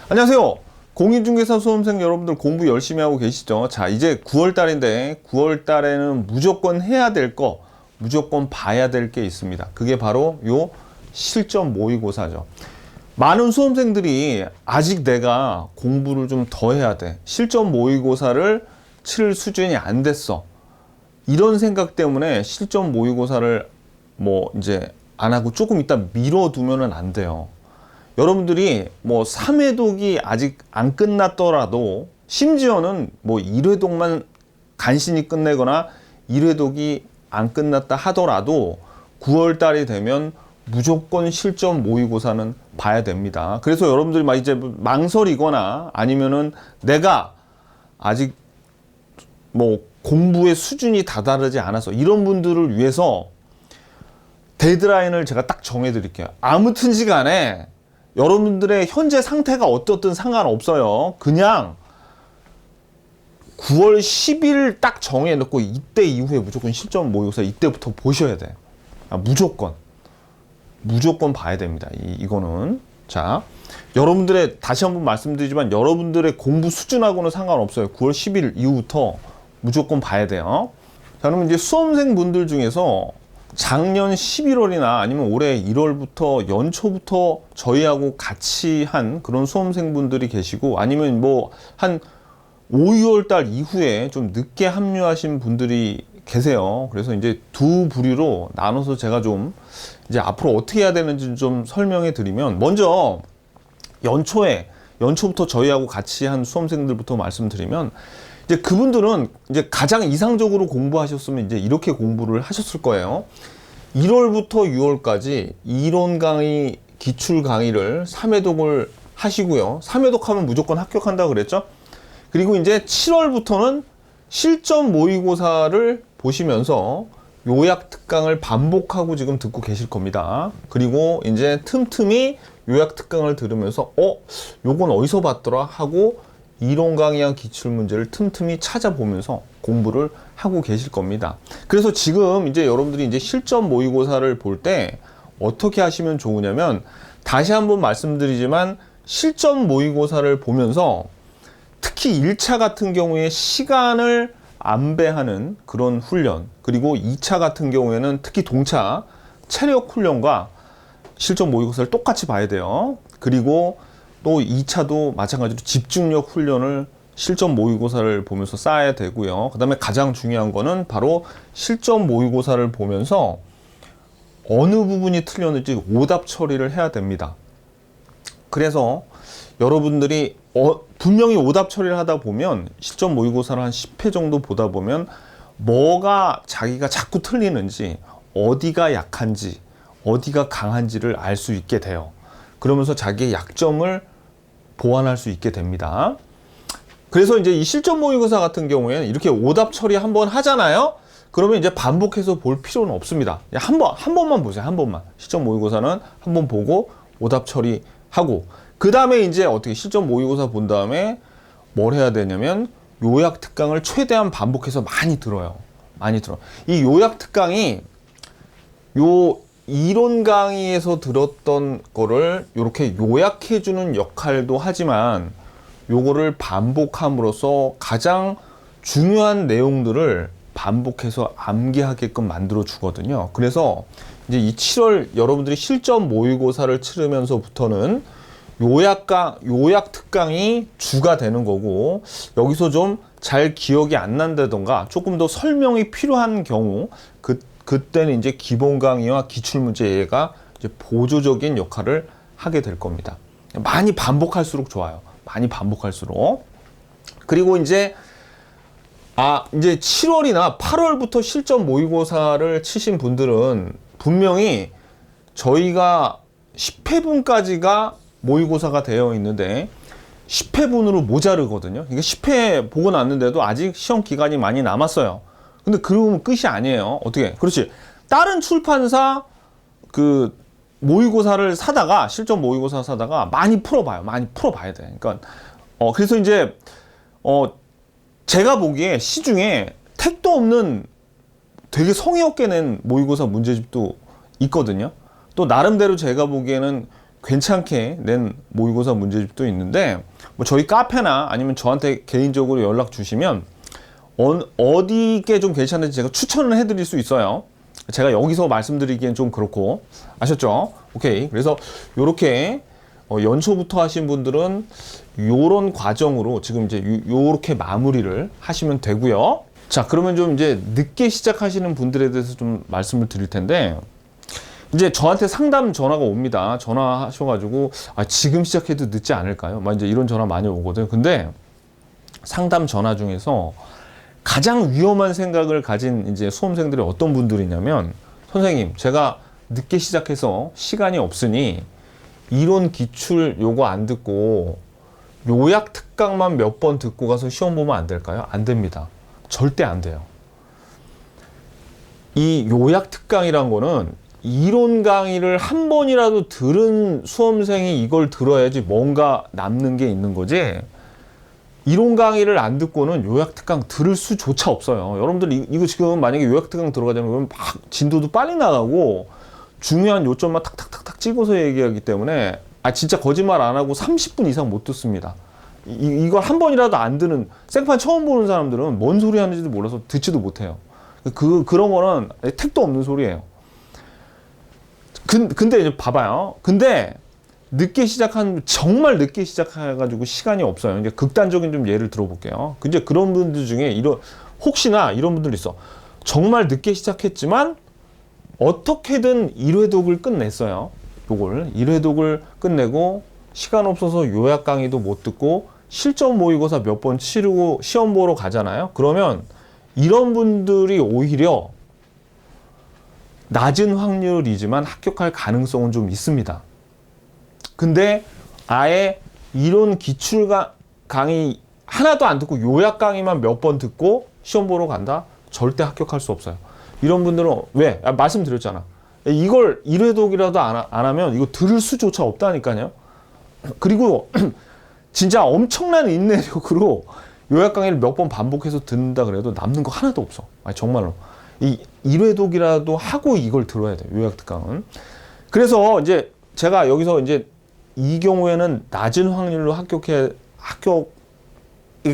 안녕하세요. 공인중개사 수험생 여러분들 공부 열심히 하고 계시죠? 자, 이제 9월 달인데 9월 달에는 무조건 해야 될 거, 무조건 봐야 될 게 있습니다. 그게 바로 요 실전 모의고사죠. 많은 수험생들이 아직 내가 공부를 좀 더 해야 돼. 실전 모의고사를 치를 수준이 안 됐어. 이런 생각 때문에 실전 모의고사를 이제 안 하고 조금 이따 미뤄두면은 안 돼요. 여러분들이 3회독이 아직 안 끝났더라도 심지어는 1회독만 간신히 끝내거나 1회독이 안 끝났다 하더라도 9월 달이 되면 무조건 실전 모의고사는 봐야 됩니다. 그래서 여러분들이 막 이제 망설이거나 아니면은 내가 아직 공부의 수준이 다다르지 않아서 이런 분들을 위해서 데드라인을 제가 딱 정해 드릴게요. 아무튼지 간에 여러분들의 현재 상태가 어떻든 상관없어요. 그냥 9월 10일 딱 정해놓고 이때 이후에 무조건 실전 모의고사 이때부터 보셔야 돼. 무조건 봐야 됩니다. 이거는. 자, 여러분들의, 다시 한번 말씀드리지만 여러분들의 공부 수준하고는 상관없어요. 9월 10일 이후부터 무조건 봐야 돼요. 자, 그러면 이제 수험생분들 중에서 작년 11월이나 아니면 올해 1월부터 연초부터 저희하고 같이 한 그런 수험생분들이 계시고, 아니면 한 5, 6월 달 이후에 좀 늦게 합류하신 분들이 계세요. 그래서 이제 두 부류로 나눠서 제가 좀 이제 앞으로 어떻게 해야 되는지 좀 설명해 드리면, 먼저 연초부터 저희하고 같이 한 수험생들부터 말씀드리면, 이제 그분들은 이제 가장 이상적으로 공부하셨으면 이제 이렇게 공부를 하셨을 거예요. 1월부터 6월까지 이론 강의, 기출 강의를 3회독을 하시고요. 3회독 하면 무조건 합격한다고 그랬죠? 그리고 이제 7월부터는 실전 모의고사를 보시면서 요약 특강을 반복하고 지금 듣고 계실 겁니다. 그리고 이제 틈틈이 요약 특강을 들으면서 요건 어디서 봤더라 하고 이론 강의한 기출문제를 틈틈이 찾아보면서 공부를 하고 계실 겁니다. 그래서 지금 이제 여러분들이 이제 실전 모의고사를 볼 때 어떻게 하시면 좋으냐면, 다시 한번 말씀드리지만 실전 모의고사를 보면서 특히 1차 같은 경우에 시간을 안배하는 그런 훈련, 그리고 2차 같은 경우에는 특히 동차 체력 훈련과 실전 모의고사를 똑같이 봐야 돼요. 그리고 또 2차도 마찬가지로 집중력 훈련을 실전 모의고사를 보면서 쌓아야 되고요. 그 다음에 가장 중요한 거는 바로 실전 모의고사를 보면서 어느 부분이 틀렸는지 오답 처리를 해야 됩니다. 그래서 여러분들이 분명히 오답 처리를 하다 보면, 실전 모의고사를 한 10회 정도 보다 보면 뭐가 자기가 자꾸 틀리는지, 어디가 약한지 어디가 강한지를 알 수 있게 돼요. 그러면서 자기의 약점을 보완할 수 있게 됩니다. 그래서 이제 이 실전 모의고사 같은 경우에는 이렇게 오답 처리 한번 하잖아요. 그러면 이제 반복해서 볼 필요는 없습니다. 한 번만 보세요. 한 번만. 실전 모의고사는 한 번 보고 오답 처리하고, 그 다음에 이제 어떻게 실전 모의고사 본 다음에 뭘 해야 되냐면 요약 특강을 최대한 반복해서 많이 들어요. 이 요약 특강이 이론 강의에서 들었던 거를 이렇게 요약해주는 역할도 하지만, 요거를 반복함으로써 가장 중요한 내용들을 반복해서 암기하게끔 만들어 주거든요. 그래서 이제 이 7월 여러분들이 실전 모의고사를 치르면서부터는 요약 특강이 주가 되는 거고, 여기서 좀 잘 기억이 안 난다던가 조금 더 설명이 필요한 경우, 그때는 이제 기본 강의와 기출문제가 이제 보조적인 역할을 하게 될 겁니다. 많이 반복할수록 좋아요. 많이 반복할수록. 그리고 이제 7월이나 8월부터 실전 모의고사를 치신 분들은 분명히 저희가 10회분까지가 모의고사가 되어 있는데 10회분으로 모자르거든요. 이게 10회 보고 났는데도 아직 시험 기간이 많이 남았어요. 근데 그러면 끝이 아니에요. 어떻게? 그렇지. 다른 출판사 그 모의고사를 사다가, 실전 모의고사 사다가 많이 풀어봐요. 많이 풀어봐야 돼. 그러니까 그래서 이제 제가 보기에 시중에 택도 없는 되게 성의 없게 낸 모의고사 문제집도 있거든요. 또 나름대로 제가 보기에는 괜찮게 낸 모의고사 문제집도 있는데 뭐 저희 카페나 아니면 저한테 개인적으로 연락 주시면 어디게 좀 괜찮은지 제가 추천을 해드릴 수 있어요. 제가 여기서 말씀드리기엔 좀 그렇고 아셨죠? 오케이. 그래서 요렇게 연초부터 하신 분들은 요런 과정으로 지금 이제 요렇게 마무리를 하시면 되고요. 자, 그러면 좀 이제 늦게 시작하시는 분들에 대해서 좀 말씀을 드릴 텐데 이제 저한테 상담 전화가 옵니다. 전화하셔가지고 지금 시작해도 늦지 않을까요? 막 이제 이런 전화 많이 오거든요. 근데 상담 전화 중에서 가장 위험한 생각을 가진 이제 수험생들이 어떤 분들이냐면 선생님, 제가 늦게 시작해서 시간이 없으니 이론 기출 요거 안 듣고 요약 특강만 몇 번 듣고 가서 시험 보면 안 될까요? 안 됩니다. 절대 안 돼요. 이 요약 특강이란 거는 이론 강의를 한 번이라도 들은 수험생이 이걸 들어야지 뭔가 남는 게 있는 거지, 이론 강의를 안 듣고는 요약 특강 들을 수조차 없어요. 여러분들 이거 지금 만약에 요약 특강 들어가자면 그러면 막 진도도 빨리 나가고 중요한 요점만 탁탁탁탁 찍어서 얘기하기 때문에 진짜 거짓말 안 하고 30분 이상 못 듣습니다. 이걸 한 번이라도 안 듣는, 생판 처음 보는 사람들은 뭔 소리 하는지도 몰라서 듣지도 못해요. 그런 거는 택도 없는 소리예요. 근데 이제 봐봐요. 근데 정말 늦게 시작해가지고 시간이 없어요. 이제 극단적인 좀 예를 들어볼게요. 근데 그런 분들 중에 혹시나 이런 분들 있어. 정말 늦게 시작했지만 어떻게든 1회 독을 끝냈어요. 요걸 1회 독을 끝내고 시간 없어서 요약 강의도 못 듣고 실전 모의고사 몇 번 치르고 시험 보러 가잖아요. 그러면 이런 분들이 오히려 낮은 확률이지만 합격할 가능성은 좀 있습니다. 근데 아예 이론 기출 강의 하나도 안 듣고 요약 강의만 몇 번 듣고 시험 보러 간다? 절대 합격할 수 없어요. 이런 분들은 왜? 말씀드렸잖아. 이걸 1회 독이라도 안 하면 이거 들을 수조차 없다니까요. 그리고 진짜 엄청난 인내력으로 요약 강의를 몇 번 반복해서 듣는다 그래도 남는 거 하나도 없어. 정말로. 이 1회 독이라도 하고 이걸 들어야 돼요. 요약 특강은. 그래서 이제 제가 여기서 이제 이 경우에는 낮은 확률로 합격의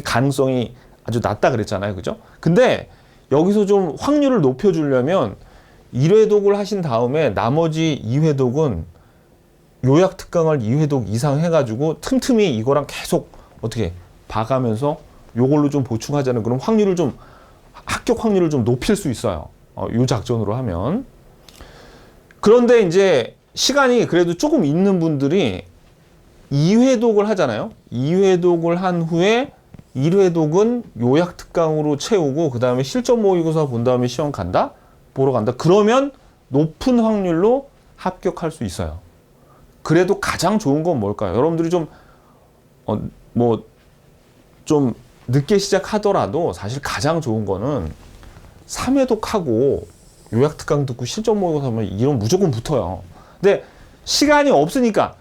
가능성이 아주 낮다 그랬잖아요. 그죠? 근데 여기서 좀 확률을 높여주려면 1회 독을 하신 다음에 나머지 2회 독은 요약 특강을 2회 독 이상 해가지고 틈틈이 이거랑 계속 어떻게 봐가면서 요걸로 좀 보충하자는 그런 합격 확률을 좀 높일 수 있어요. 요 작전으로 하면. 그런데 이제 시간이 그래도 조금 있는 분들이 2회 독을 하잖아요. 2회 독을 한 후에 1회 독은 요약 특강으로 채우고 그 다음에 실전 모의고사 본 다음에 시험 보러 간다. 그러면 높은 확률로 합격할 수 있어요. 그래도 가장 좋은 건 뭘까요? 여러분들이 좀 늦게 시작하더라도 사실 가장 좋은 거는 3회 독하고 요약 특강 듣고 실전 모의고사 하면 이런 무조건 붙어요. 근데 시간이 없으니까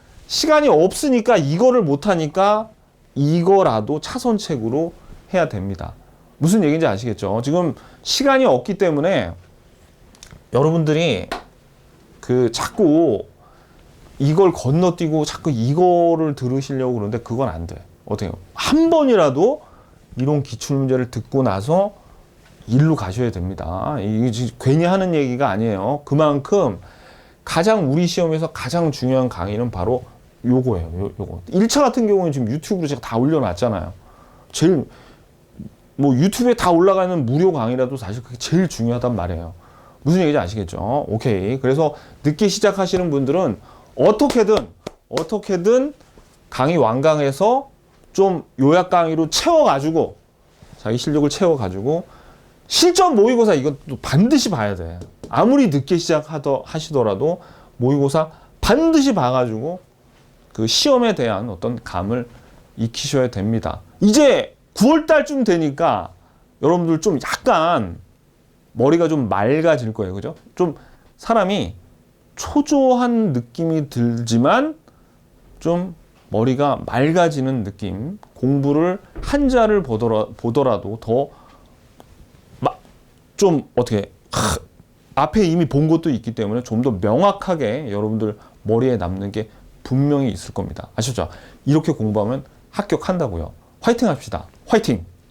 이거를 못하니까 이거라도 차선책으로 해야 됩니다. 무슨 얘기인지 아시겠죠? 지금 시간이 없기 때문에 여러분들이 자꾸 이걸 건너뛰고 자꾸 이거를 들으시려고 그러는데 그건 안 돼. 어떻게 해요? 한 번이라도 이론 기출문제를 듣고 나서 일로 가셔야 됩니다. 이게 괜히 하는 얘기가 아니에요. 그만큼 우리 시험에서 가장 중요한 강의는 바로 요거예요. 요거. 1차 같은 경우는 지금 유튜브로 제가 다 올려놨잖아요. 유튜브에 다 올라가는 무료 강의라도 사실 그게 제일 중요하단 말이에요. 무슨 얘기인지 아시겠죠? 오케이. 그래서 늦게 시작하시는 분들은 어떻게든 강의 완강해서 좀 요약 강의로 채워가지고 자기 실력을 채워가지고 실전 모의고사 이것도 반드시 봐야 돼. 아무리 늦게 하시더라도 모의고사 반드시 봐가지고 그 시험에 대한 어떤 감을 익히셔야 됩니다. 이제 9월 달쯤 되니까 여러분들 좀 약간 머리가 좀 맑아질 거예요. 그죠? 좀 사람이 초조한 느낌이 들지만 좀 머리가 맑아지는 느낌. 공부를 한자를 보더라도 더 좀 어떻게 앞에 이미 본 것도 있기 때문에 좀 더 명확하게 여러분들 머리에 남는 게 분명히 있을 겁니다. 아시죠? 이렇게 공부하면 합격한다고요. 화이팅 합시다. 화이팅!